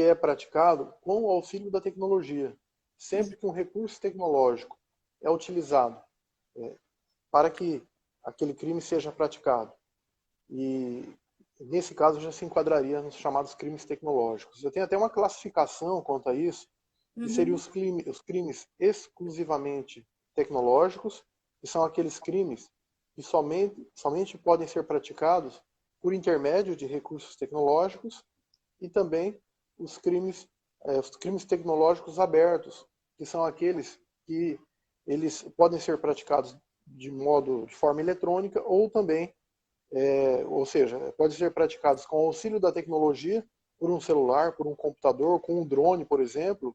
é praticado com o auxílio da tecnologia. Sempre que um recurso tecnológico é utilizado para que aquele crime seja praticado. E, nesse caso, já se enquadraria nos chamados crimes tecnológicos. Eu tenho até uma classificação quanto a isso, que seriam os crimes exclusivamente tecnológicos, que são aqueles crimes que somente podem ser praticados por intermédio de recursos tecnológicos, e também os crimes tecnológicos abertos, que são aqueles que eles podem ser praticados de forma eletrônica ou também, ou seja, podem ser praticados com auxílio da tecnologia, por um celular, por um computador, com um drone, por exemplo,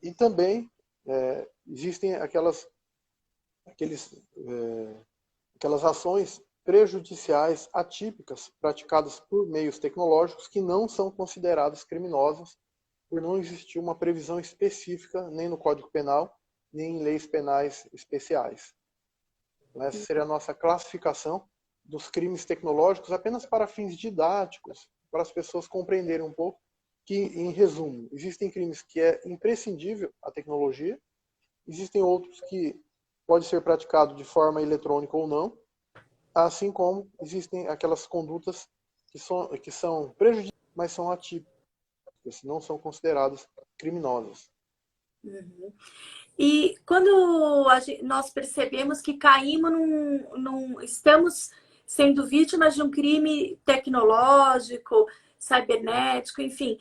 e também existem aquelas ações prejudiciais atípicas praticadas por meios tecnológicos que não são consideradas criminosas por não existir uma previsão específica nem no Código Penal, nem em leis penais especiais. Então, essa seria a nossa classificação dos crimes tecnológicos, apenas para fins didáticos, para as pessoas compreenderem um pouco que, em resumo, existem crimes que é imprescindível a tecnologia, existem outros que pode ser praticado de forma eletrônica ou não, assim como existem aquelas condutas que são prejudiciais, mas são atípicas, não são consideradas criminosas. E quando nós percebemos que caímos estamos sendo vítimas de um crime tecnológico, cibernético, enfim,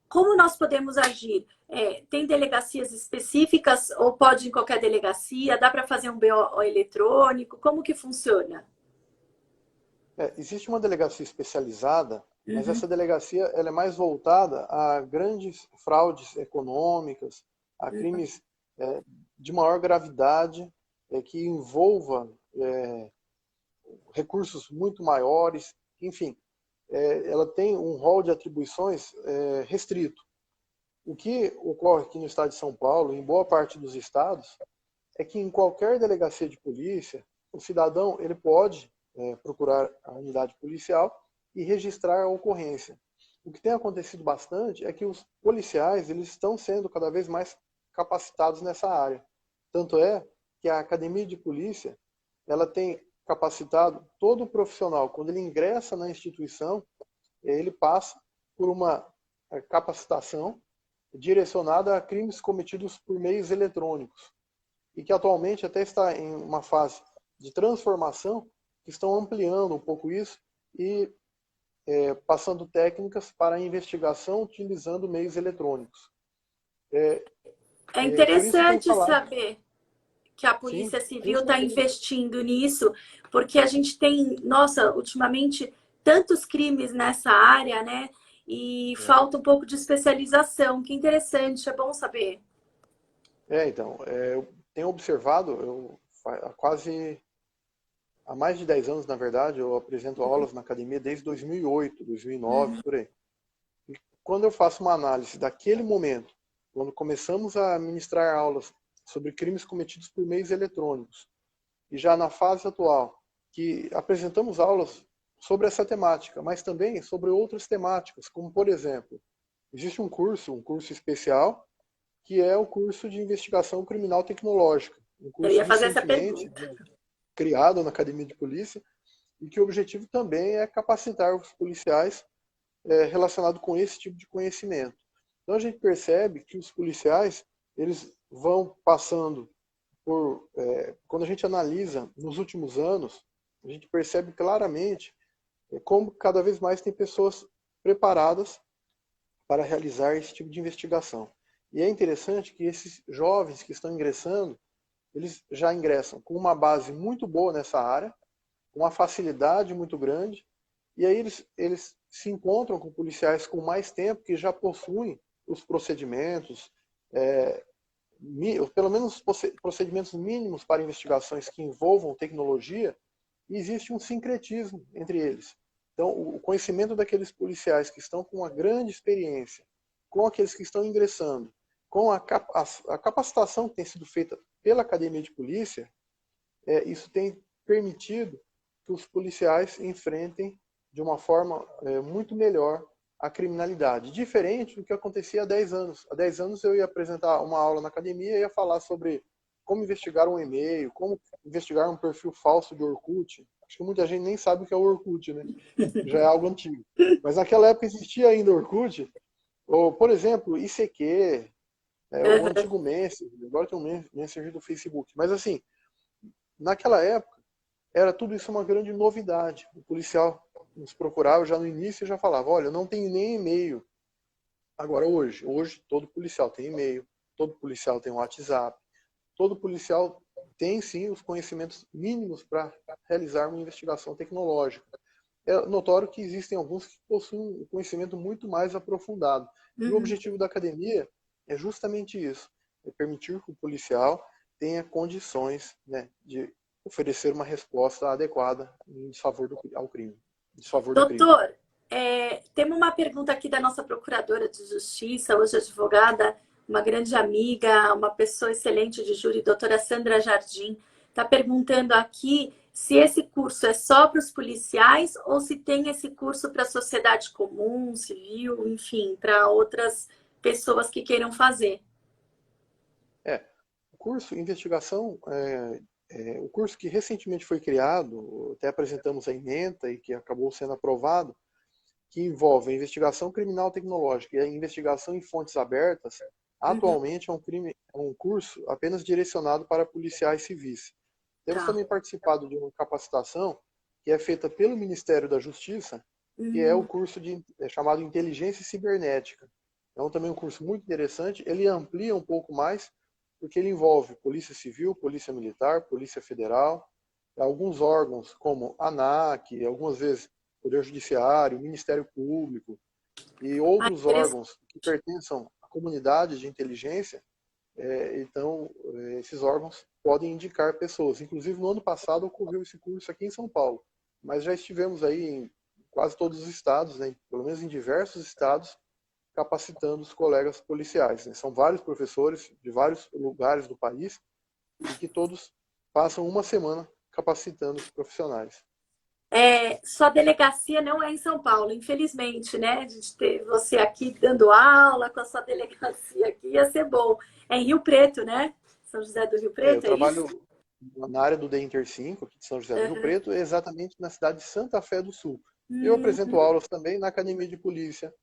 como nós podemos agir? Tem delegacias específicas ou pode ir em qualquer delegacia? Dá para fazer um BO eletrônico? Como que funciona? Existe uma delegacia especializada, mas essa delegacia ela é mais voltada a grandes fraudes econômicas, a crimes de maior gravidade, que envolva recursos muito maiores, enfim, ela tem um rol de atribuições restrito. O que ocorre aqui no estado de São Paulo, em boa parte dos estados, é que em qualquer delegacia de polícia, o cidadão ele pode procurar a unidade policial e registrar a ocorrência. O que tem acontecido bastante é que os policiais eles estão sendo cada vez mais capacitados nessa área. Tanto é que a academia de polícia ela tem capacitado todo o profissional. Quando ele ingressa na instituição, ele passa por uma capacitação direcionada a crimes cometidos por meios eletrônicos e que atualmente até está em uma fase de transformação, que estão ampliando um pouco isso e passando técnicas para a investigação utilizando meios eletrônicos. É interessante saber que a Sim, Polícia Civil está investindo nisso, porque a gente tem, nossa, ultimamente, tantos crimes nessa área, né? E falta um pouco de especialização. Que interessante, é bom saber. Então, eu tenho observado, há mais de 10 anos, na verdade, eu apresento aulas na academia desde 2008, 2009, por aí. E quando eu faço uma análise daquele momento, quando começamos a ministrar aulas sobre crimes cometidos por meios eletrônicos, e já na fase atual, que apresentamos aulas sobre essa temática, mas também sobre outras temáticas, como, por exemplo, existe um curso especial, que é o curso de investigação criminal tecnológica. Um Eu curso ia fazer essa recentemente pergunta. criado na Academia de Polícia, e que o objetivo também é capacitar os policiais relacionado com esse tipo de conhecimento. Então a gente percebe que os policiais eles vão passando por... quando a gente analisa nos últimos anos, a gente percebe claramente como cada vez mais tem pessoas preparadas para realizar esse tipo de investigação. E é interessante que esses jovens que estão ingressando, eles já ingressam com uma base muito boa nessa área, com uma facilidade muito grande, e aí eles se encontram com policiais com mais tempo que já possuem os procedimentos, pelo menos os procedimentos mínimos para investigações que envolvam tecnologia, e existe um sincretismo entre eles. Então, o conhecimento daqueles policiais que estão com uma grande experiência, com aqueles que estão ingressando, com a capacitação que tem sido feita pela Academia de Polícia, isso tem permitido que os policiais enfrentem de uma forma muito melhor a criminalidade, diferente do que acontecia há 10 anos. Há 10 anos eu ia apresentar uma aula na academia e ia falar sobre como investigar um e-mail, como investigar um perfil falso de Orkut. Acho que muita gente nem sabe o que é o Orkut, né? Já é algo antigo. Mas naquela época existia ainda Orkut, ou, por exemplo, ICQ, o antigo Messenger, agora tem um Messenger do Facebook. Mas assim, naquela época, era tudo isso uma grande novidade. O policial nos procurava já no início e já falava, olha, eu não tenho nem e-mail. Agora hoje todo policial tem e-mail, todo policial tem WhatsApp, todo policial tem sim os conhecimentos mínimos para realizar uma investigação tecnológica. É notório que existem alguns que possuem um conhecimento muito mais aprofundado. E o objetivo da academia é justamente isso, é permitir que o policial tenha condições, né, de oferecer uma resposta adequada em desfavor ao crime. Em desfavor do crime. Doutor, temos uma pergunta aqui da nossa procuradora de justiça, hoje advogada, uma grande amiga, uma pessoa excelente de júri, doutora Sandra Jardim, está perguntando aqui se esse curso é só para os policiais ou se tem esse curso para a sociedade comum, civil, enfim, para outras pessoas que queiram fazer. O curso Investigação, o curso que recentemente foi criado, até apresentamos a ementa e que acabou sendo aprovado, que envolve a investigação criminal tecnológica e a investigação em fontes abertas, atualmente é um curso apenas direcionado para policiais civis. Temos também participado de uma capacitação que é feita pelo Ministério da Justiça, que é o curso chamado Inteligência Cibernética. É também um curso muito interessante, ele amplia um pouco mais, porque ele envolve Polícia Civil, Polícia Militar, Polícia Federal, alguns órgãos como a ANAC, algumas vezes Poder Judiciário, Ministério Público e outros órgãos que pertençam à comunidade de inteligência. Então, esses órgãos podem indicar pessoas. Inclusive, no ano passado ocorreu esse curso aqui em São Paulo, mas já estivemos aí em quase todos os estados, né, pelo menos em diversos estados, capacitando os colegas policiais, né? São vários professores de vários lugares do país e que todos passam uma semana capacitando os profissionais. Sua delegacia não é em São Paulo, infelizmente, né? A gente ter você aqui dando aula com a sua delegacia aqui ia ser bom. É em Rio Preto, né? São José do Rio Preto, Eu trabalho isso? na área do DEINTER 5, aqui de São José do Rio Preto, exatamente na cidade de Santa Fé do Sul. Eu apresento aulas também na Academia de Polícia,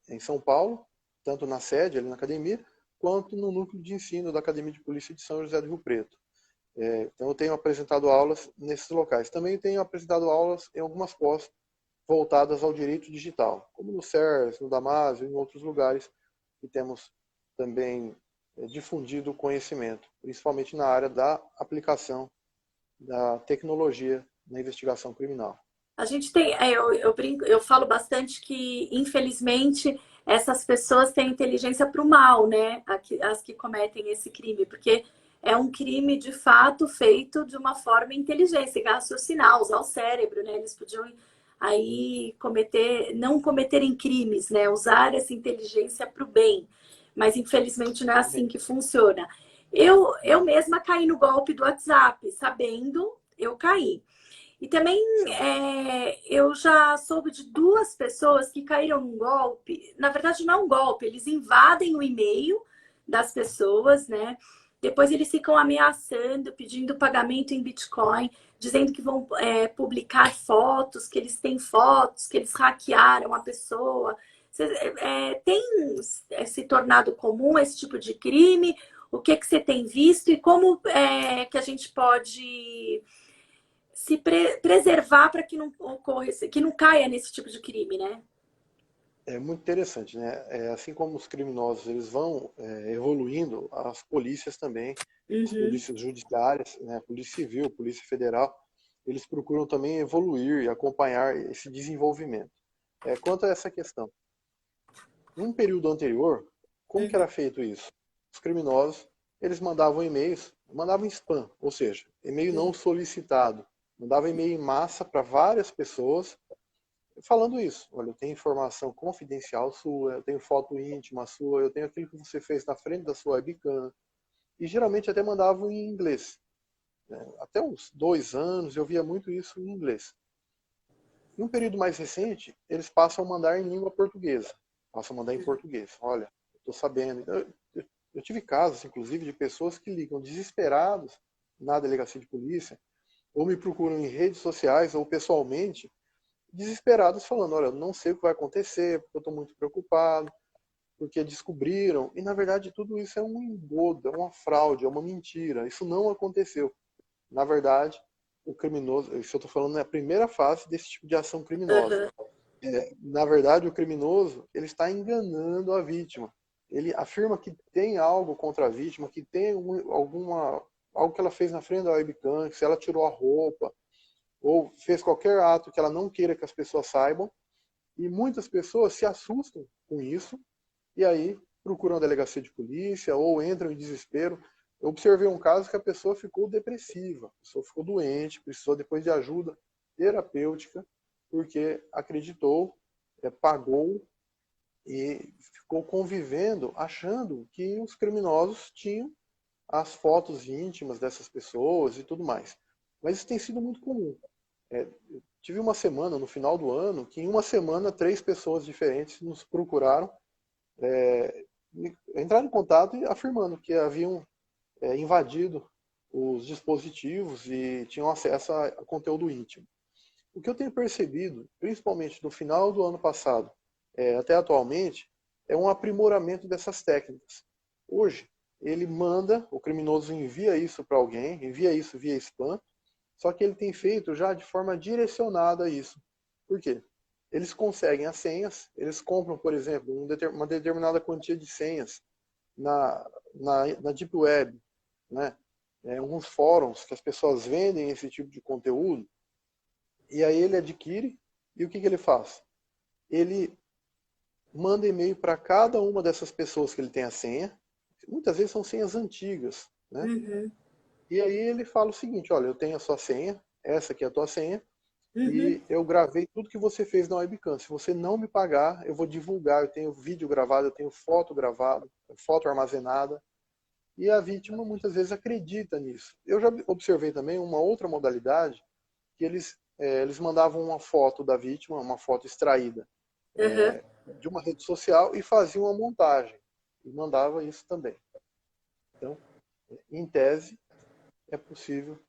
em São Paulo, tanto na sede, ali na academia, quanto no núcleo de ensino da Academia de Polícia de São José do Rio Preto. Então eu tenho apresentado aulas nesses locais. Também tenho apresentado aulas em algumas pós voltadas ao direito digital, como no CERS, no Damásio e em outros lugares que temos também difundido o conhecimento, principalmente na área da aplicação da tecnologia na investigação criminal. A gente tem, eu falo bastante que, infelizmente, essas pessoas têm inteligência para o mal, né? As que cometem esse crime, porque é um crime de fato feito de uma forma inteligente, raciocinar, usar o cérebro, né? Eles podiam aí não cometerem crimes, né? Usar essa inteligência para o bem. Mas infelizmente não é assim que funciona. Eu mesma caí no golpe do WhatsApp, sabendo, eu caí. E também eu já soube de duas pessoas que caíram num golpe. Na verdade, não é um golpe, eles invadem o e-mail das pessoas, né? Depois eles ficam ameaçando, pedindo pagamento em Bitcoin, dizendo que vão publicar fotos, que eles têm fotos, que eles hackearam a pessoa. Tem se tornado comum esse tipo de crime? O que você tem visto e como que a gente pode se preservar para que não ocorra, que não caia nesse tipo de crime, né? É muito interessante, né? Assim como os criminosos eles vão evoluindo, as polícias também, as polícias judiciárias, né? Polícia Civil, Polícia Federal, eles procuram também evoluir e acompanhar esse desenvolvimento. Quanto a essa questão, num período anterior, como que era feito isso? Os criminosos eles mandavam e-mails, mandavam spam, ou seja, e-mail não solicitado, mandavam e-mail em massa para várias pessoas falando isso. Olha, eu tenho informação confidencial sua, eu tenho foto íntima sua, eu tenho aquilo que você fez na frente da sua webcam. E geralmente até mandavam em inglês. Até uns 2 anos eu via muito isso em inglês. Em um período mais recente, eles passam a mandar em língua portuguesa. Passam a mandar em português. Olha, estou sabendo. Eu tive casos, inclusive, de pessoas que ligam desesperados na delegacia de polícia, ou me procuram em redes sociais, ou pessoalmente, desesperados, falando, olha, eu não sei o que vai acontecer, porque eu estou muito preocupado, porque descobriram. E, na verdade, tudo isso é um engodo, é uma fraude, é uma mentira. Isso não aconteceu. Na verdade, o criminoso, isso eu estou falando é a primeira fase desse tipo de ação criminosa. Uhum. Na verdade, o criminoso, ele está enganando a vítima. Ele afirma que tem algo contra a vítima, que tem algo que ela fez na frente da webcam, que se ela tirou a roupa, ou fez qualquer ato que ela não queira que as pessoas saibam. E muitas pessoas se assustam com isso, e aí procuram a delegacia de polícia, ou entram em desespero. Eu observei um caso que a pessoa ficou depressiva, a pessoa ficou doente, precisou depois de ajuda terapêutica, porque acreditou, pagou e ficou convivendo, achando que os criminosos tinham as fotos íntimas dessas pessoas e tudo mais. Mas isso tem sido muito comum. Tive uma semana, no final do ano, que em uma semana 3 pessoas diferentes nos procuraram, entraram em contato e afirmando que haviam invadido os dispositivos e tinham acesso a conteúdo íntimo. O que eu tenho percebido, principalmente no final do ano passado até atualmente, é um aprimoramento dessas técnicas. Hoje, ele manda, o criminoso envia isso para alguém, envia isso via spam, só que ele tem feito já de forma direcionada isso. Por quê? Eles conseguem as senhas, eles compram, por exemplo, uma determinada quantia de senhas na Deep Web, né? Alguns fóruns que as pessoas vendem esse tipo de conteúdo, e aí ele adquire, e o que ele faz? Ele manda e-mail para cada uma dessas pessoas que ele tem a senha, muitas vezes são senhas antigas, né? Uhum. E aí ele fala o seguinte, olha, eu tenho a sua senha, essa aqui é a tua senha, Uhum. e eu gravei tudo que você fez na webcam. Se você não me pagar, eu vou divulgar, eu tenho vídeo gravado, eu tenho foto gravada, foto armazenada, e a vítima muitas vezes acredita nisso. Eu já observei também uma outra modalidade, que eles mandavam uma foto da vítima, uma foto extraída Uhum. de uma rede social e faziam uma montagem. E mandava isso também. Então, em tese, é possível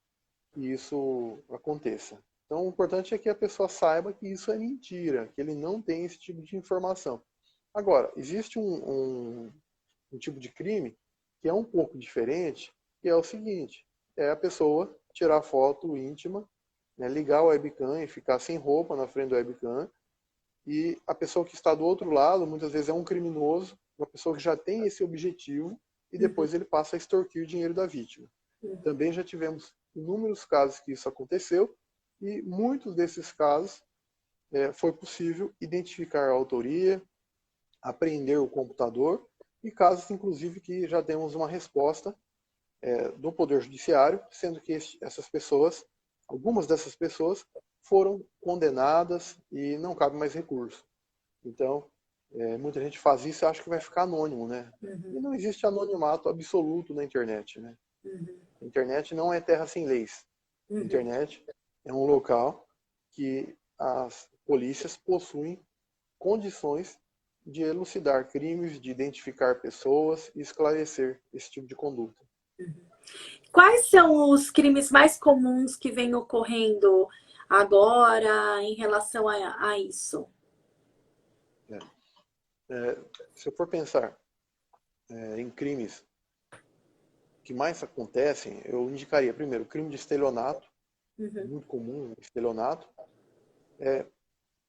que isso aconteça. Então, o importante é que a pessoa saiba que isso é mentira, que ele não tem esse tipo de informação. Agora, existe um tipo de crime que é um pouco diferente, que é o seguinte, é a pessoa tirar foto íntima, né, ligar o webcam e ficar sem roupa na frente do webcam, e a pessoa que está do outro lado, muitas vezes é um criminoso, uma pessoa que já tem esse objetivo, e Uhum. depois ele passa a extorquir o dinheiro da vítima. Também já tivemos inúmeros casos que isso aconteceu, e muitos desses casos foi possível identificar a autoria, apreender o computador, e casos, inclusive, que já temos uma resposta do Poder Judiciário, sendo que essas pessoas, algumas dessas pessoas, foram condenadas e não cabe mais recurso. Então, muita gente faz isso e acha que vai ficar anônimo, né? E Uhum. não existe anonimato absoluto na internet, né? Uhum. A internet não é terra sem leis. A Uhum. internet é um local que as polícias possuem condições de elucidar crimes, de identificar pessoas e esclarecer esse tipo de conduta. Quais são os crimes mais comuns que vêm ocorrendo agora em relação a isso? Se eu for pensar em crimes que mais acontecem, eu indicaria primeiro o crime de estelionato, Uhum. muito comum, estelionato,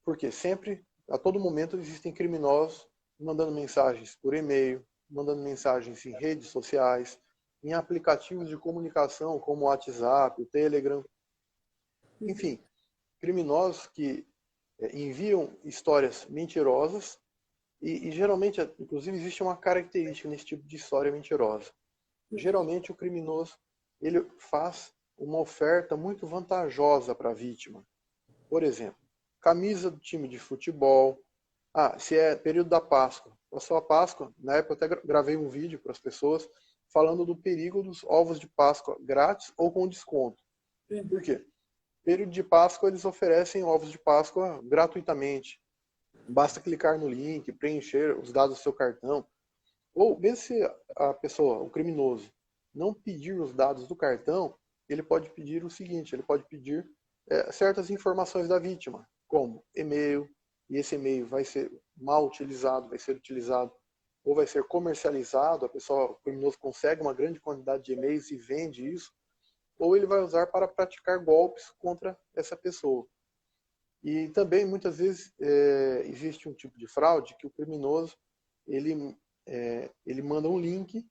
porque sempre, a todo momento, existem criminosos mandando mensagens por e-mail, mandando mensagens em redes sociais, em aplicativos de comunicação como o WhatsApp, o Telegram, Uhum. enfim, criminosos que enviam histórias mentirosas e geralmente, inclusive, existe uma característica nesse tipo de história mentirosa. Geralmente o criminoso ele faz uma oferta muito vantajosa para a vítima. Por exemplo, camisa do time de futebol. Se é período da Páscoa. Passou a Páscoa, na época eu até gravei um vídeo para as pessoas falando do perigo dos ovos de Páscoa grátis ou com desconto. Por Uhum. quê? período de Páscoa eles oferecem ovos de Páscoa gratuitamente. Basta clicar no link, preencher os dados do seu cartão. Ou mesmo se a pessoa, o criminoso, não pedir os dados do cartão, ele pode pedir o seguinte, ele pode pedir certas informações da vítima, como e-mail, e esse e-mail vai ser mal utilizado, vai ser utilizado ou vai ser comercializado, o criminoso consegue uma grande quantidade de e-mails e vende isso, ou ele vai usar para praticar golpes contra essa pessoa. E também, muitas vezes, existe um tipo de fraude que o criminoso ele manda um link,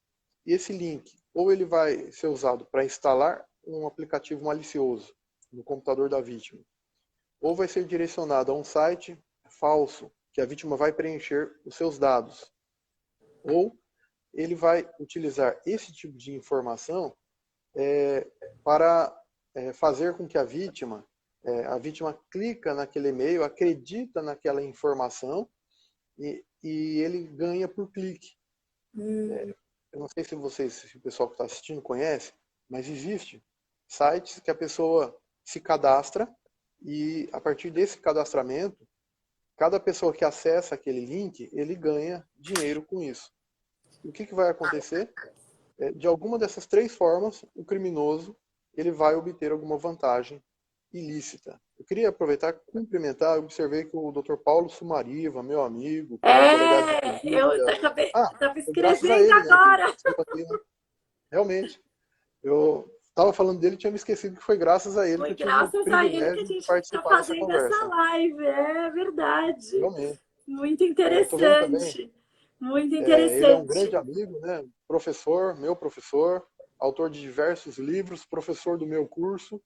e esse link ou ele vai ser usado para instalar um aplicativo malicioso no computador da vítima, ou vai ser direcionado a um site falso, que a vítima vai preencher os seus dados, ou ele vai utilizar esse tipo de informação para fazer com que a vítima clica naquele e-mail, acredita naquela informação e ele ganha por clique. Eu não sei se o pessoal que está assistindo conhece, mas existe sites que a pessoa se cadastra e a partir desse cadastramento, cada pessoa que acessa aquele link, ele ganha dinheiro com isso. E o que vai acontecer? De alguma dessas três formas, o criminoso ele vai obter alguma vantagem ilícita. Eu queria aproveitar e cumprimentar, eu observei que o Dr. Paulo Sumariva, meu amigo, que é delegado de Eu polícia... estava Foi graças a escrevendo ele, né, agora. realmente. Eu estava falando dele e tinha me esquecido que foi graças a ele que Foi eu tive o graças a ele que a privilégio de gente está participar dessa fazendo essa conversa. live, é verdade. Realmente. Muito Estou vendo também, interessante. Muito ele é um interessante. grande amigo, né? Professor, meu professor, autor de diversos livros, professor do meu curso,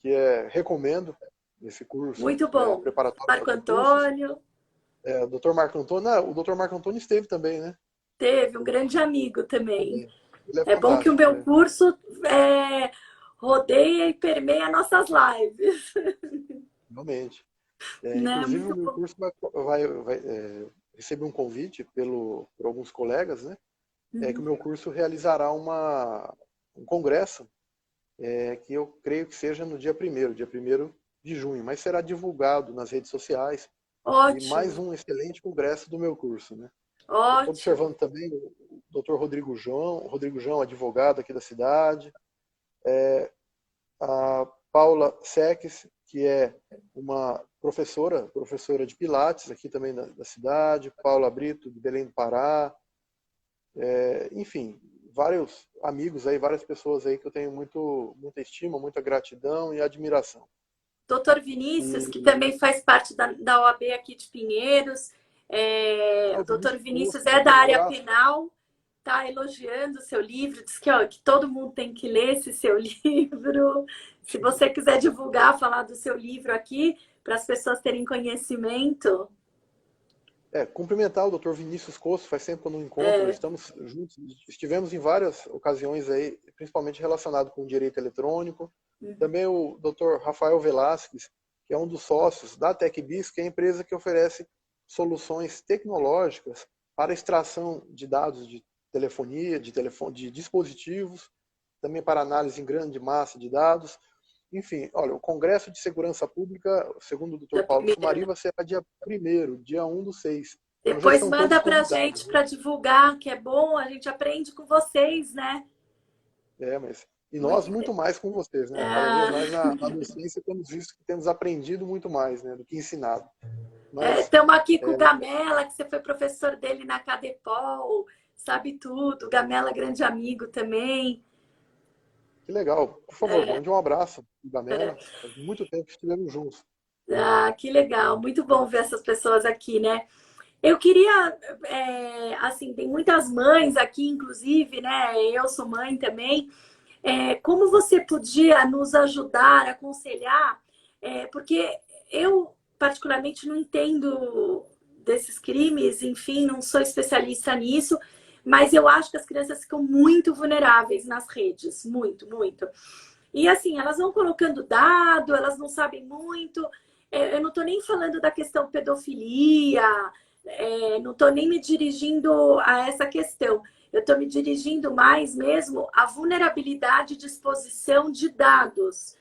que recomendo esse curso, Muito bom. preparatório para Marco concursos. Antônio. O Dr. Marco Antônio, o Dr. Marco Antônio esteve também, né? Teve um grande amigo também. Também. Ele é É bom que o fantástico, meu né? curso rodeia e permeia nossas lives. Realmente. Né? Inclusive, o Muito meu bom. curso vai receber um convite por alguns colegas, né? Que o meu curso realizará um congresso, que eu creio que seja no dia 1º de junho, mas será divulgado nas redes sociais, e mais Ótimo, um excelente congresso do meu curso, né? Eu estou ótimo. observando também o Dr. Rodrigo João, advogado aqui da cidade, a Paula Seques, que é uma professora de Pilates aqui também da cidade, Paula Brito, de Belém do Pará, enfim, vários amigos aí, várias pessoas aí que eu tenho muita estima, muita gratidão e admiração. Doutor Vinícius, que E também faz parte da OAB aqui de Pinheiros. O o doutor Vinícius Vinícius Costa, é da um área abraço. penal, está elogiando o seu livro, diz que todo mundo tem que ler esse seu livro. Se você quiser divulgar, falar do seu livro aqui, para as pessoas terem conhecimento. Cumprimentar o Dr. Vinícius Costa, faz tempo que eu não encontro, estamos juntos, estivemos em várias ocasiões aí, principalmente relacionado com o direito eletrônico. Também o Dr. Rafael Velasquez, que é um dos sócios da TecBis, que é a empresa que oferece soluções tecnológicas para extração de dados de telefonia, de dispositivos, também para análise em grande massa de dados. Enfim, olha, o Congresso de Segurança Pública, segundo o Dr. Paulo Sumariva, será dia 1/6. Então já Depois estão todos manda para a convidados, gente né? para divulgar, que é bom, a gente aprende com vocês, né? E nós Muito muito mais com vocês, né? Cada vez ah, mais na docência temos visto que temos aprendido muito mais, né, do que ensinado. Mas estamos aqui com o Gamela, que você foi professor dele na Cadepol, sabe tudo. Gamela, grande amigo também. que legal. Por favor, mande um abraço, Gamela. Faz muito tempo que estivemos juntos. Que legal. Muito bom ver essas pessoas aqui, né? Eu queria, assim, tem muitas mães aqui, inclusive, né? Eu sou mãe também. Como você podia nos ajudar, aconselhar? Porque eu, particularmente, não entendo desses crimes, enfim, não sou especialista nisso, mas eu acho que as crianças ficam muito vulneráveis nas redes, muito, muito. E assim, elas vão colocando dado, elas não sabem muito. Eu não estou nem falando da questão pedofilia, não estou nem me dirigindo a essa questão. Eu estou me dirigindo mais mesmo à vulnerabilidade de exposição de dados,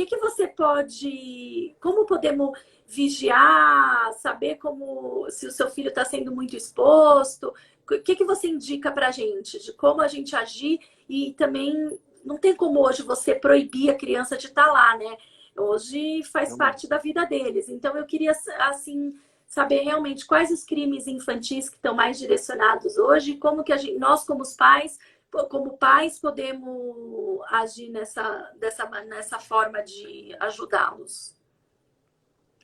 que você pode, como podemos vigiar, saber como se o seu filho está sendo muito exposto? O que você indica para a gente de como a gente agir e também não tem como hoje você proibir a criança de estar lá, né? Hoje faz parte da vida deles. Então eu queria assim saber realmente quais os crimes infantis que estão mais direcionados hoje e como que nós como pais podemos agir nessa forma de ajudá-los.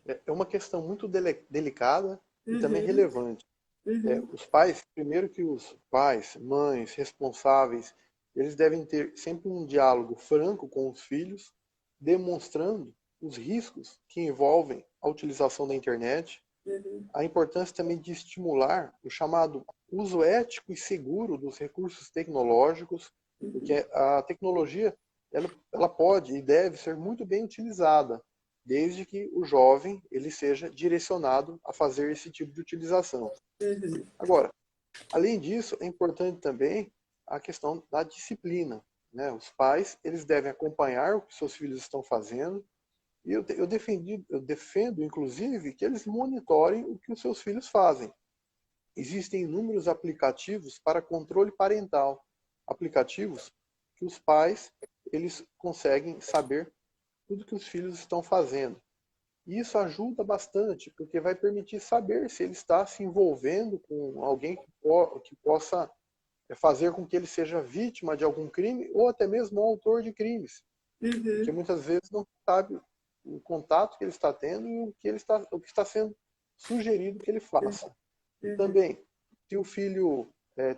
É uma questão muito delicada e também Uhum, relevante. uhum, Os pais, primeiro que os pais, mães, responsáveis, eles devem ter sempre um diálogo franco com os filhos, demonstrando os riscos que envolvem a utilização da internet, uhum, a importância também de estimular o chamado uso ético e seguro dos recursos tecnológicos, uhum, porque a tecnologia ela pode e deve ser muito bem utilizada, desde que o jovem ele seja direcionado a fazer esse tipo de utilização. uhum, Agora, além disso, é importante também a questão da disciplina, né? Os pais eles devem acompanhar o que seus filhos estão fazendo e eu defendo, inclusive, que eles monitorem o que os seus filhos fazem. Existem inúmeros aplicativos para controle parental, aplicativos que os pais eles conseguem saber tudo que os filhos estão fazendo. E isso ajuda bastante, porque vai permitir saber se ele está se envolvendo com alguém que possa fazer com que ele seja vítima de algum crime ou até mesmo autor de crimes, porque uhum, muitas vezes não sabe o contato que ele está tendo e o que está sendo sugerido que ele faça. E uhum, também, se o filho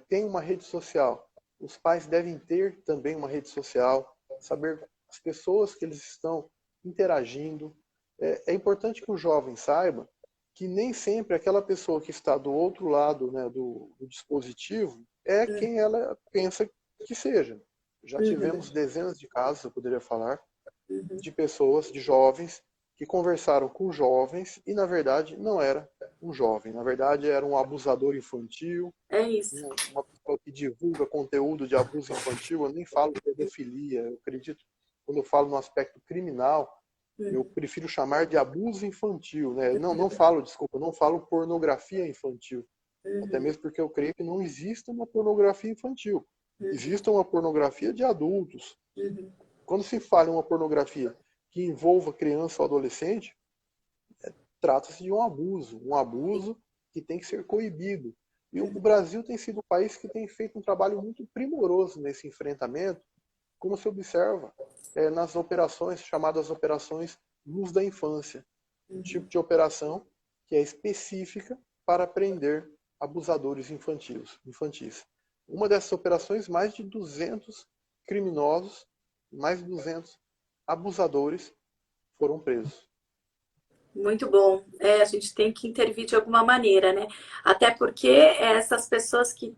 tem uma rede social, os pais devem ter também uma rede social, saber as pessoas que eles estão interagindo. É importante que o jovem saiba que nem sempre aquela pessoa que está do outro lado, né, do dispositivo é quem ela pensa que seja. Já uhum, tivemos dezenas de casos, eu poderia falar, uhum. de pessoas, de jovens, que conversaram com jovens e, na verdade, não era um jovem. Na verdade, era um abusador infantil, É isso. uma pessoa que divulga conteúdo de abuso infantil. Eu nem falo pedofilia, eu acredito, quando eu falo no aspecto criminal, eu Uhum, prefiro chamar de abuso infantil, né? Não falo, desculpa, não falo pornografia infantil. Até uhum, mesmo porque eu creio que não existe uma pornografia infantil. uhum, Existe uma pornografia de adultos. uhum, Quando se fala em uma pornografia que envolva criança ou adolescente, trata-se de um abuso que tem que ser coibido. E o uhum, Brasil tem sido um país que tem feito um trabalho muito primoroso nesse enfrentamento, como se observa nas operações chamadas operações Luz da Infância, um tipo uhum. de operação que é específica para prender abusadores infantis. Uma dessas operações, mais de 200 criminosos, mais de 200 abusadores foram presos. Muito bom. A gente tem que intervir de alguma maneira, né? Até porque essas pessoas que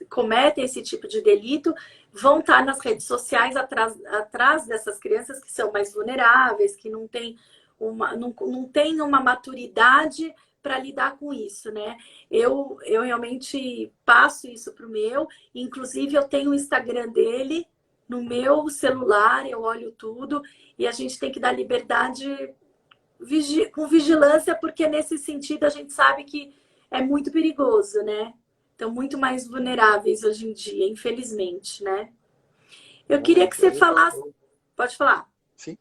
cometem esse tipo de delito vão estar nas redes sociais atrás dessas crianças que são mais vulneráveis, que não tem uma maturidade para lidar com isso, né? Eu realmente passo isso para o meu, inclusive eu tenho o Instagram dele no meu celular, eu olho tudo, e a gente tem que dar liberdade com vigilância, porque nesse sentido a gente sabe que é muito perigoso, né? Estão muito mais vulneráveis hoje em dia, infelizmente, né? Eu queria que Realmente, você falasse. Pode falar. sim.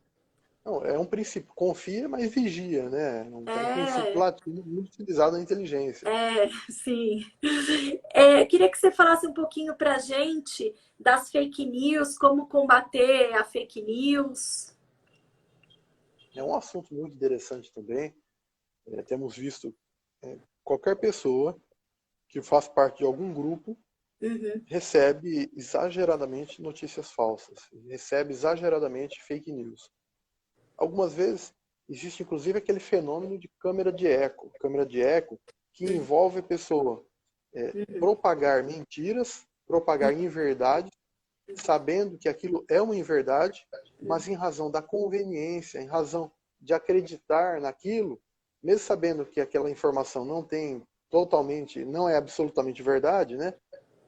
Não, é um princípio, confia, mas vigia, né? É um princípio É, latino muito utilizado na inteligência. sim. Queria que você falasse um pouquinho para a gente das fake news, como combater a fake news. É um assunto muito interessante também. Temos visto qualquer pessoa que faz parte de algum grupo Uhum, recebe exageradamente notícias falsas, recebe exageradamente fake news. Algumas vezes existe inclusive aquele fenômeno de câmera de eco que envolve a pessoa uhum, propagar mentiras, propagar inverdade, sabendo que aquilo é uma inverdade, mas em razão da conveniência, em razão de acreditar naquilo, mesmo sabendo que aquela informação não é absolutamente verdade, né?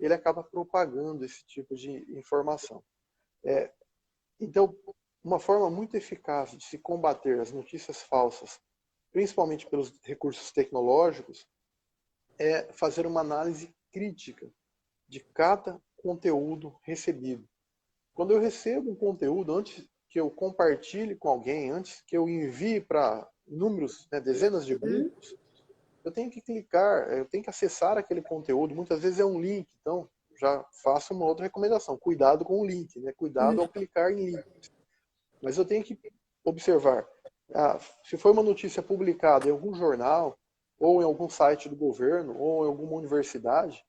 Ele acaba propagando esse tipo de informação. Então, uma forma muito eficaz de se combater as notícias falsas, principalmente pelos recursos tecnológicos, é fazer uma análise crítica de cada conteúdo recebido. Quando eu recebo um conteúdo, antes que eu compartilhe com alguém, antes que eu envie para inúmeros, né, dezenas de grupos, eu tenho que clicar, eu tenho que acessar aquele conteúdo. Muitas vezes é um link, então já faço uma outra recomendação. Cuidado com o link, né? Cuidado ao clicar em links. Mas eu tenho que observar. Se foi uma notícia publicada em algum jornal, ou em algum site do governo, ou em alguma universidade,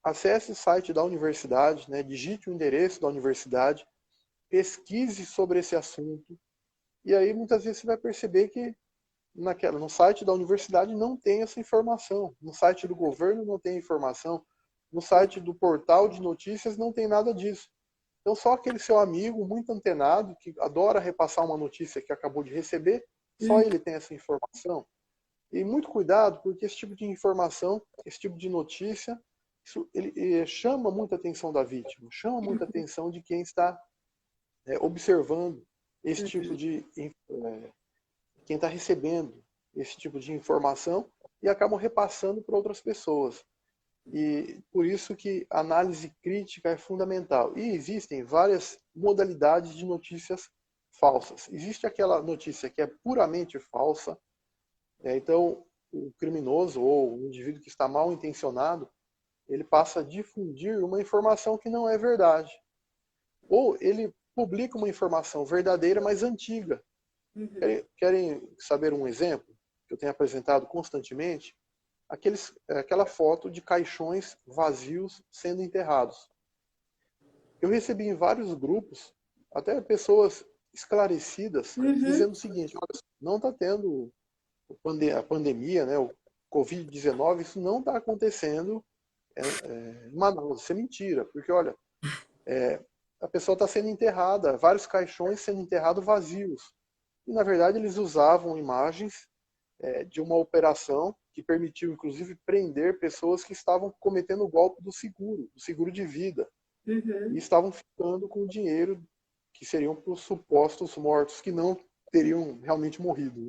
acesse o site da universidade, né? Digite o endereço da universidade, pesquise sobre esse assunto, e aí muitas vezes você vai perceber que no site da universidade não tem essa informação, no site do governo não tem informação, no site do portal de notícias não tem nada disso. Então só aquele seu amigo muito antenado, que adora repassar uma notícia que acabou de receber, só ele tem essa informação. E muito cuidado, porque esse tipo de informação, esse tipo de notícia, ele chama muita atenção da vítima, chama muita atenção de quem está observando esse tipo de quem está recebendo esse tipo de informação e acabam repassando para outras pessoas. E por isso que a análise crítica é fundamental. E existem várias modalidades de notícias falsas. Existe aquela notícia que é puramente falsa, então o criminoso ou o indivíduo que está mal intencionado, ele passa a difundir uma informação que não é verdade. Ou ele publica uma informação verdadeira, mas antiga. Querem saber um exemplo que eu tenho apresentado constantemente? Aquela foto de caixões vazios sendo enterrados. Eu recebi em vários grupos, até pessoas esclarecidas, dizendo o seguinte: olha, não está tendo a pandemia, né, o Covid-19, isso não está acontecendo em Manaus, isso é mentira, porque olha, a pessoa está sendo enterrada, vários caixões sendo enterrados vazios. E na verdade eles usavam imagens de uma operação que permitiu, inclusive, prender pessoas que estavam cometendo o golpe do seguro de vida. E estavam ficando com o dinheiro que seriam para os supostos mortos, que não teriam realmente morrido.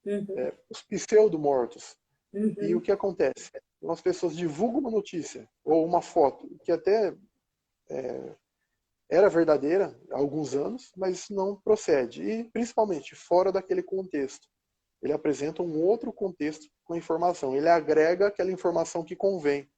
Né? Os pseudo-mortos. E o que acontece? Então, as pessoas divulgam uma notícia ou uma foto que até era verdadeira há alguns anos, mas isso não procede. E, principalmente, fora daquele contexto. Ele apresenta um outro contexto com a informação. Ele agrega aquela informação que convém.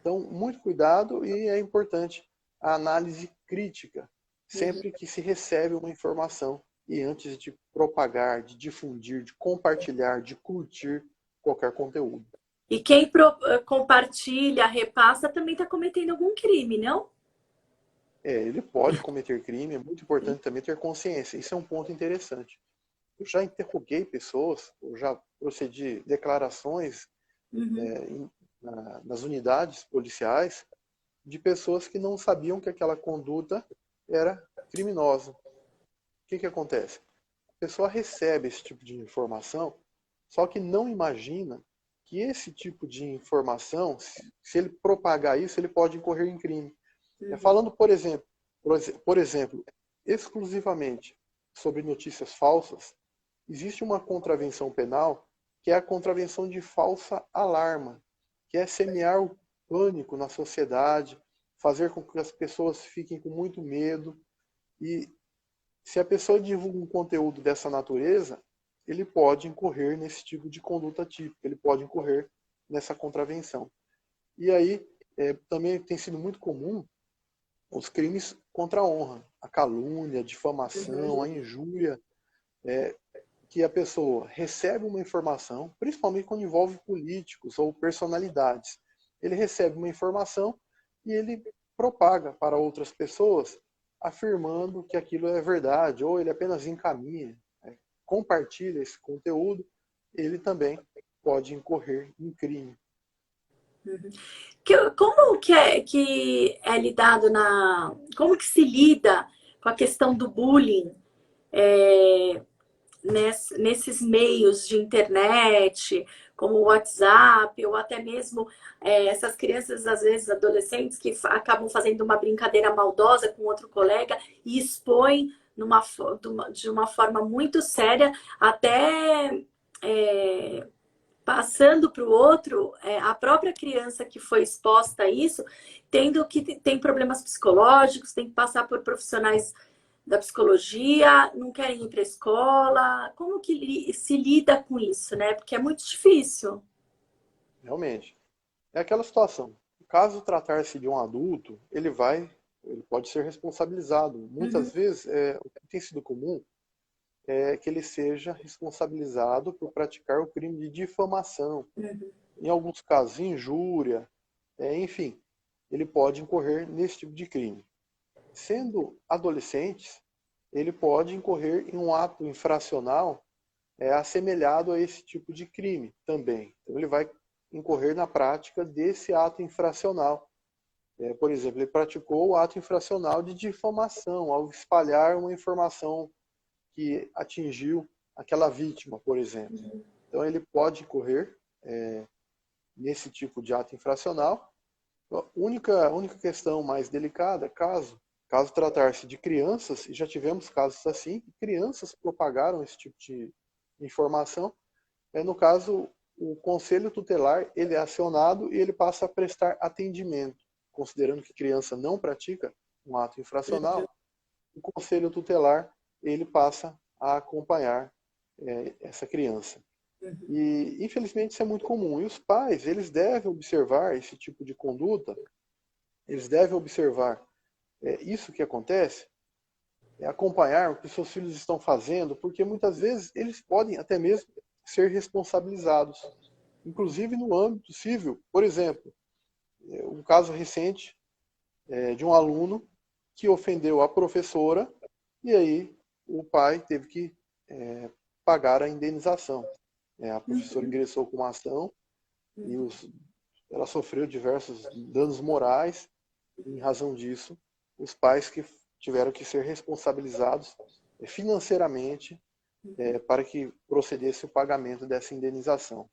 Então, muito cuidado, e é importante a análise crítica sempre que se recebe uma informação e antes de propagar, de difundir, de compartilhar, de curtir qualquer conteúdo. E quem compartilha, repassa, também está cometendo algum crime, não? Ele pode cometer crime, é muito importante também ter consciência. Isso é um ponto interessante. Eu já interroguei pessoas, eu já procedi declarações nas unidades policiais de pessoas que não sabiam que aquela conduta era criminosa. O que acontece? A pessoa recebe esse tipo de informação, só que não imagina que esse tipo de informação, se ele propagar isso, ele pode incorrer em crime. Falando, por exemplo, exclusivamente sobre notícias falsas, existe uma contravenção penal que é a contravenção de falsa alarma, que é semear o pânico na sociedade, fazer com que as pessoas fiquem com muito medo. E se a pessoa divulga um conteúdo dessa natureza, ele pode incorrer nesse tipo de conduta típica, ele pode incorrer nessa contravenção. E aí, também tem sido muito comum os crimes contra a honra, a calúnia, a difamação, a injúria, que a pessoa recebe uma informação, principalmente quando envolve políticos ou personalidades. Ele recebe uma informação e ele propaga para outras pessoas, afirmando que aquilo é verdade, ou ele apenas encaminha, compartilha esse conteúdo, ele também pode incorrer em crime. Como que é lidado como que se lida com a questão do bullying nesses meios de internet, como o WhatsApp, ou até mesmo essas crianças, às vezes adolescentes, que acabam fazendo uma brincadeira maldosa com outro colega e expõem de uma forma muito séria, até passando para o outro, a própria criança que foi exposta a isso, tem problemas psicológicos, tem que passar por profissionais da psicologia, não querem ir para a escola. Como que se lida com isso, né? Porque é muito difícil. Realmente. É aquela situação. Caso tratar-se de um adulto, ele pode ser responsabilizado. Uhum, Muitas vezes, o que tem sido comum é que ele seja responsabilizado por praticar o crime de difamação. uhum, Em alguns casos, injúria, enfim, ele pode incorrer nesse tipo de crime. Sendo adolescentes, ele pode incorrer em um ato infracional assemelhado a esse tipo de crime também. Então, ele vai incorrer na prática desse ato infracional. Por exemplo, ele praticou o ato infracional de difamação ao espalhar uma informação que atingiu aquela vítima, por exemplo. Então, ele pode incorrer nesse tipo de ato infracional. A única questão mais delicada, caso tratar-se de crianças, e já tivemos casos assim, crianças propagaram esse tipo de informação, no caso, o conselho tutelar ele é acionado e ele passa a prestar atendimento, considerando que criança não pratica um ato infracional, o conselho tutelar ele passa a acompanhar essa criança. uhum, E, infelizmente, isso é muito comum. E os pais, eles devem observar esse tipo de conduta, eles devem observar isso que acontece, acompanhar o que os seus filhos estão fazendo, porque muitas vezes eles podem até mesmo ser responsabilizados, inclusive no âmbito civil. Por exemplo, um caso recente de um aluno que ofendeu a professora e aí o pai teve que pagar a indenização. A professora uhum, ingressou com uma ação e uhum. ela sofreu diversos danos morais. Em razão disso, os pais que tiveram que ser responsabilizados financeiramente para que procedesse o pagamento dessa indenização.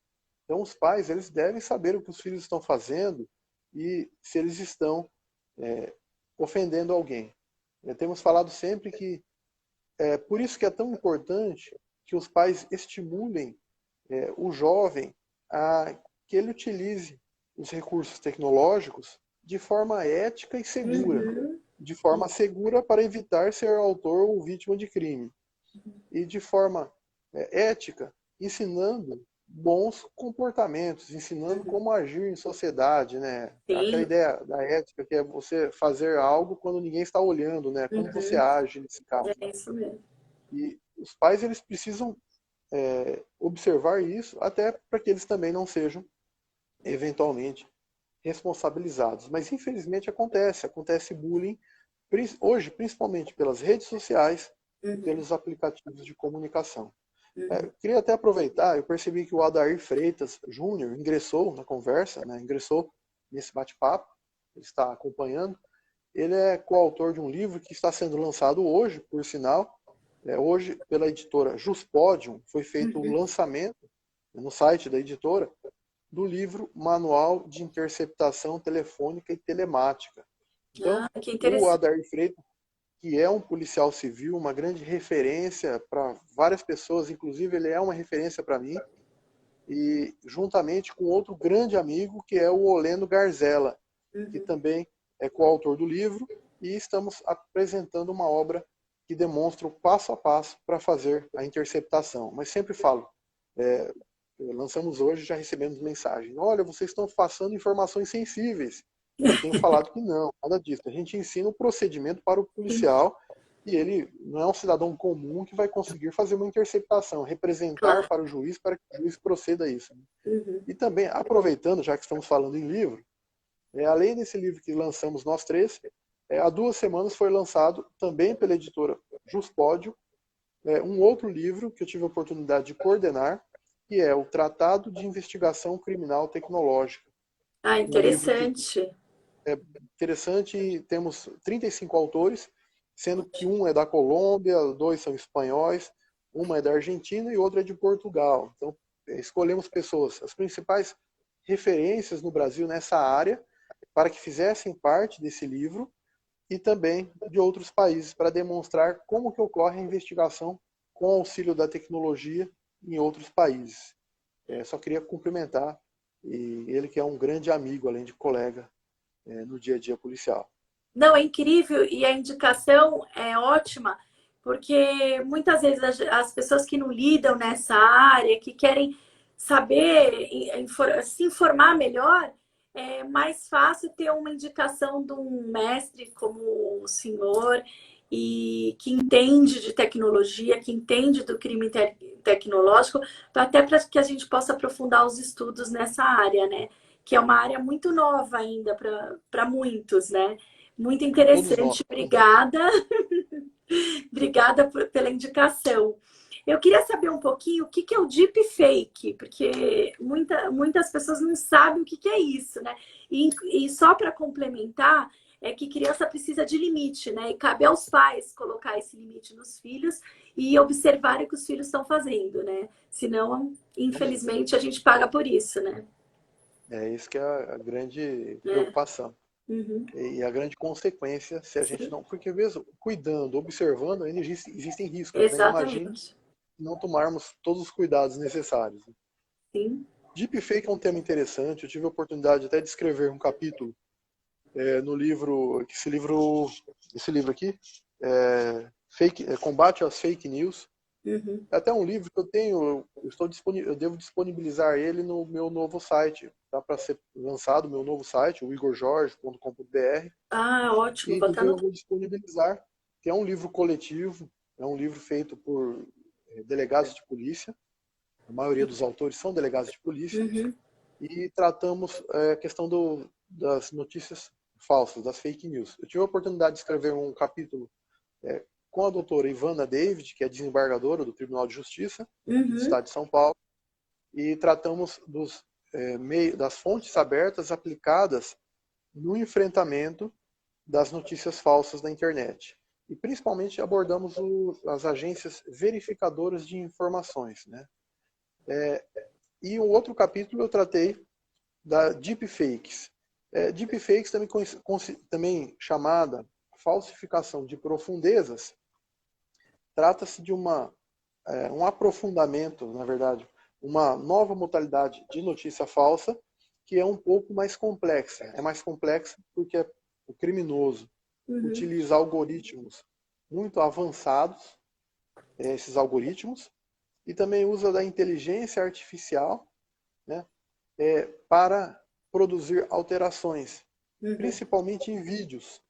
Então, os pais eles devem saber o que os filhos estão fazendo e se eles estão ofendendo alguém. Temos falado sempre que por isso que é tão importante que os pais estimulem o jovem a que ele utilize os recursos tecnológicos de forma ética e segura, Uhum. de forma segura para evitar ser autor ou vítima de crime, e de forma ética, ensinando bons comportamentos, ensinando como agir em sociedade, né? Aquela Sim, ideia da ética que é você fazer algo quando ninguém está olhando, né? Como você uhum. age nesse caso. É isso mesmo. E os pais eles precisam observar isso até para que eles também não sejam eventualmente responsabilizados. Mas infelizmente acontece bullying hoje, principalmente pelas redes sociais e Uhum, pelos aplicativos de comunicação. uhum, Queria até aproveitar, eu percebi que o Adair Freitas Júnior ingressou na conversa, né, ingressou nesse bate-papo, ele está acompanhando. Ele é coautor de um livro que está sendo lançado hoje, por sinal, hoje pela editora Juspodium, foi feito o uhum. lançamento no site da editora do livro Manual de Interceptação Telefônica e Telemática. Então, Ah, que o interessante. Adair Freitas, que é um policial civil, uma grande referência para várias pessoas, inclusive ele é uma referência para mim, e juntamente com outro grande amigo, que é o Oleno Garzella, que Uhum. também é coautor do livro, e estamos apresentando uma obra que demonstra o passo a passo para fazer a interceptação. Mas sempre falo, lançamos hoje, já recebemos mensagem. Olha, vocês estão passando informações sensíveis. Eu tenho falado que não, nada disso. A gente ensina o procedimento para o Sim, policial e ele não é um cidadão comum que vai conseguir fazer uma interceptação, representar claro. para o juiz para que o juiz proceda a isso. Uhum, E também, aproveitando, já que estamos falando em livro, além desse livro que lançamos nós três, há 2 semanas foi lançado, também pela editora Juspódio, um outro livro que eu tive a oportunidade de coordenar, que é o Tratado de Investigação Criminal Tecnológica. ah, Um livro que interessante. é interessante e temos 35 autores, sendo que um é da Colômbia, 2 são espanhóis, uma é da Argentina e outra é de Portugal. Então, escolhemos pessoas, as principais referências no Brasil nessa área, para que fizessem parte desse livro, e também de outros países, para demonstrar como que ocorre a investigação com auxílio da tecnologia em outros países. Só queria cumprimentar e ele, que é um grande amigo, além de colega, no dia a dia policial. Não, é incrível, e a indicação é ótima, porque muitas vezes as pessoas que não lidam nessa área, que querem saber, se informar melhor, é mais fácil ter uma indicação de um mestre como o senhor, e que entende de tecnologia, que entende do crime tecnológico, até para que a gente possa aprofundar os estudos nessa área, né? Que é uma área muito nova ainda para muitos, né? Muito Todos nós. interessante, obrigada. Obrigada pela indicação. Eu queria saber um pouquinho o que é o deepfake, porque muitas pessoas não sabem o que é isso, né? E só para complementar, é que criança precisa de limite, né? E cabe aos pais colocar esse limite nos filhos e observar o que os filhos estão fazendo, né? Senão, infelizmente, a gente paga por isso, né? É isso que é a grande preocupação. Uhum. E a grande consequência, se a gente não... Porque mesmo cuidando, observando, ainda existem riscos, né? Imagine Exatamente. não tomarmos todos os cuidados necessários. Sim. Deepfake é um tema interessante. Eu tive a oportunidade até de escrever um capítulo no livro... Esse livro aqui, Combate às Fake News. Uhum. É até um livro que eu tenho, eu devo disponibilizar ele no meu novo site. Está para ser lançado o meu novo site, o igorjorge.com.br. Ah, ótimo. E Vou no estar qual no... eu vou disponibilizar, que é um livro coletivo, é um livro feito por delegados de polícia. A maioria dos autores são delegados de polícia. Uhum. E tratamos a questão das notícias falsas, das fake news. Eu tive a oportunidade de escrever um capítulo com a doutora Ivana David, que é desembargadora do Tribunal de Justiça do Uhum. Estado de São Paulo, e tratamos das fontes abertas aplicadas no enfrentamento das notícias falsas na internet. E principalmente abordamos as agências verificadoras de informações, né? E um outro capítulo eu tratei da deepfakes. Deepfakes, também chamada falsificação de profundezas, trata-se de um aprofundamento, na verdade, uma nova modalidade de notícia falsa que é um pouco mais complexa. É mais complexa porque o criminoso utiliza algoritmos muito avançados, esses algoritmos, e também usa da inteligência artificial, né, para produzir alterações, principalmente em vídeos.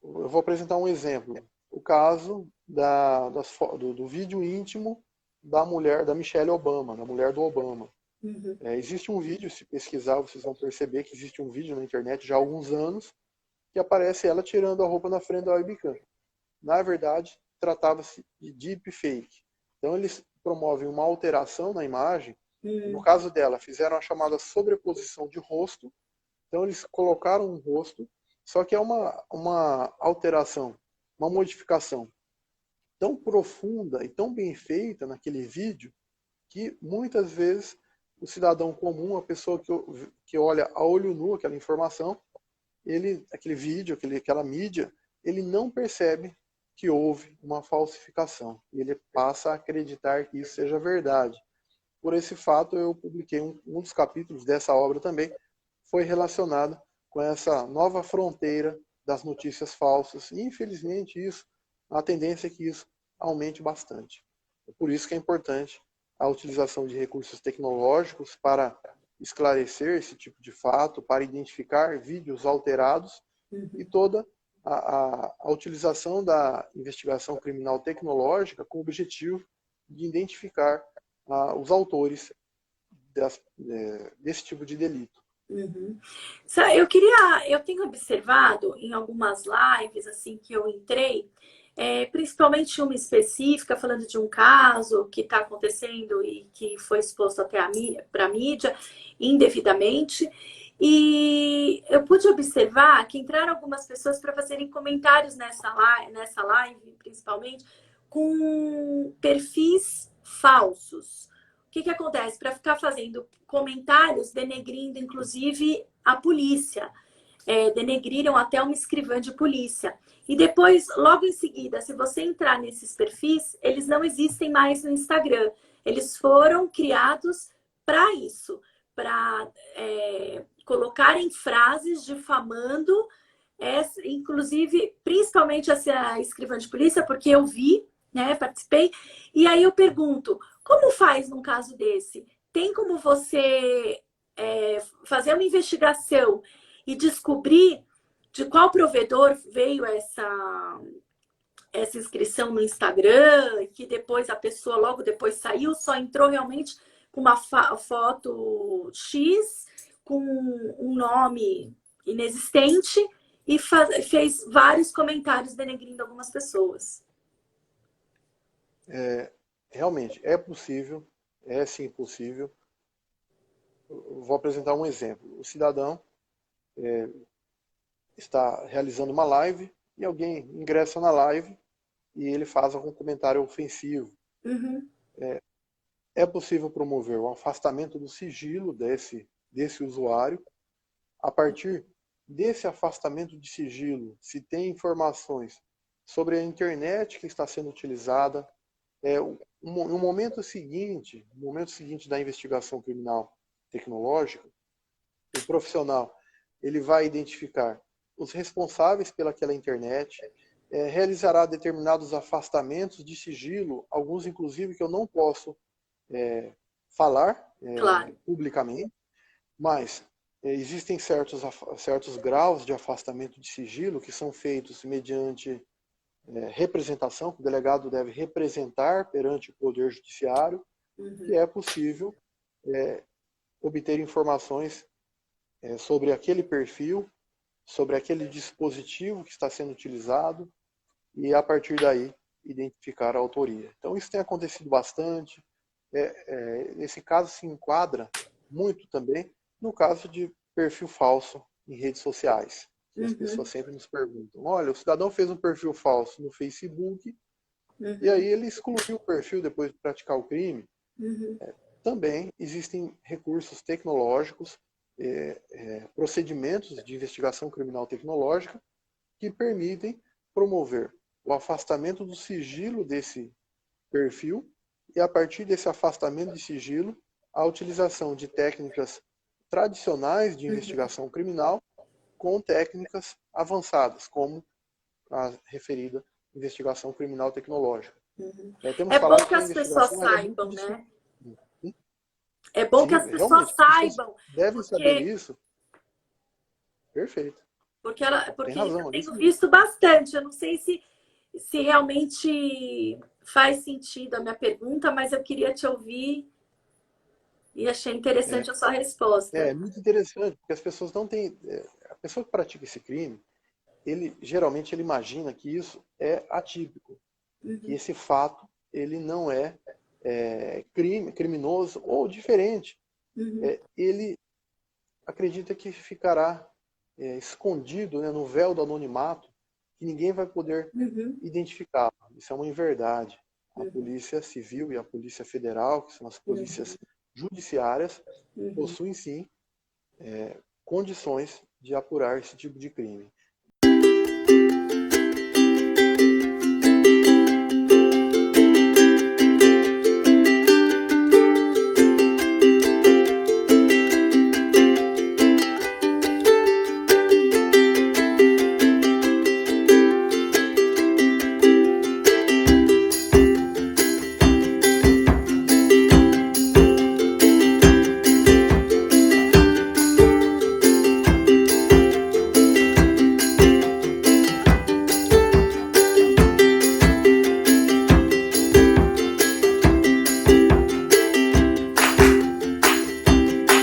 Eu vou apresentar um exemplo. O caso do vídeo íntimo da mulher da Michelle Obama, da mulher do Obama. Existe um vídeo, se pesquisar, vocês vão perceber que existe um vídeo na internet já há alguns anos que aparece ela tirando a roupa na frente da webcam. Na verdade, tratava-se de deepfake. Então, eles promovem uma alteração na imagem. No caso dela, fizeram a chamada sobreposição de rosto. Então, eles colocaram um rosto, só que é uma alteração, uma modificação tão profunda e tão bem feita naquele vídeo que muitas vezes o cidadão comum, a pessoa que olha a olho nu aquela informação, aquele vídeo, aquela mídia, ele não percebe que houve uma falsificação. Ele passa a acreditar que isso seja verdade. Por esse fato, eu publiquei um dos capítulos dessa obra também, foi relacionado com essa nova fronteira das notícias falsas. E, infelizmente, a tendência é que isso aumente bastante. É por isso que é importante a utilização de recursos tecnológicos para esclarecer esse tipo de fato, para identificar vídeos alterados e toda a utilização da investigação criminal tecnológica com o objetivo de identificar os autores desse tipo de delito. Eu tenho observado em algumas lives assim que eu entrei, principalmente uma específica, falando de um caso que está acontecendo e que foi exposto até para a mídia indevidamente. E eu pude observar que entraram algumas pessoas para fazerem comentários nessa live, principalmente, com perfis falsos. O que acontece? Para ficar fazendo comentários denegrindo, inclusive, a polícia. Denegriram até uma escrivã de polícia. E depois, logo em seguida, se você entrar nesses perfis, eles não existem mais no Instagram. Eles foram criados para isso, para colocarem frases difamando, inclusive, principalmente essa escrivã de polícia, porque eu vi, né, participei, e aí eu pergunto, como faz num caso desse? Tem como você fazer uma investigação e descobrir de qual provedor veio essa inscrição no Instagram, que depois a pessoa logo depois saiu, só entrou realmente com uma foto X, com um nome inexistente e fez vários comentários denegrindo algumas pessoas. Realmente, é possível, é sim possível. Eu vou apresentar um exemplo. O cidadão está realizando uma live e alguém ingressa na live e ele faz algum comentário ofensivo. Uhum. É possível promover o afastamento do sigilo desse usuário. A partir desse afastamento de sigilo, se tem informações sobre a internet que está sendo utilizada, no momento seguinte da investigação criminal tecnológica, o profissional ele vai identificar os responsáveis pelaquela internet, realizará determinados afastamentos de sigilo, alguns inclusive que eu não posso falar Claro. publicamente, mas existem certos graus de afastamento de sigilo que são feitos mediante representação, que o delegado deve representar perante o Poder Judiciário, que é possível obter informações sobre aquele perfil, sobre aquele dispositivo que está sendo utilizado e, a partir daí, identificar a autoria. Então, isso tem acontecido bastante. Esse caso se enquadra muito também no caso de perfil falso em redes sociais. As pessoas sempre nos perguntam, olha, o cidadão fez um perfil falso no Facebook e aí ele excluiu o perfil depois de praticar o crime. Também existem recursos tecnológicos, procedimentos de investigação criminal tecnológica que permitem promover o afastamento do sigilo desse perfil e, a partir desse afastamento de sigilo, a utilização de técnicas tradicionais de investigação criminal com técnicas avançadas, como a referida investigação criminal tecnológica. É bom que as pessoas saibam, né? É bom que as pessoas saibam. Devem saber isso. Perfeito. Porque tem razão, eu tenho visto bastante. Eu não sei se realmente faz sentido a minha pergunta, mas eu queria te ouvir e achei interessante a sua resposta. É muito interessante, porque as pessoas não têm... A pessoa que pratica esse crime, geralmente ele imagina que isso é atípico, que esse fato ele não é criminoso ou diferente. Ele acredita que ficará escondido, né, no véu do anonimato, que ninguém vai poder identificar. Isso é uma inverdade. A Polícia Civil e a Polícia Federal, que são as polícias judiciárias, possuem sim condições de apurar esse tipo de crime.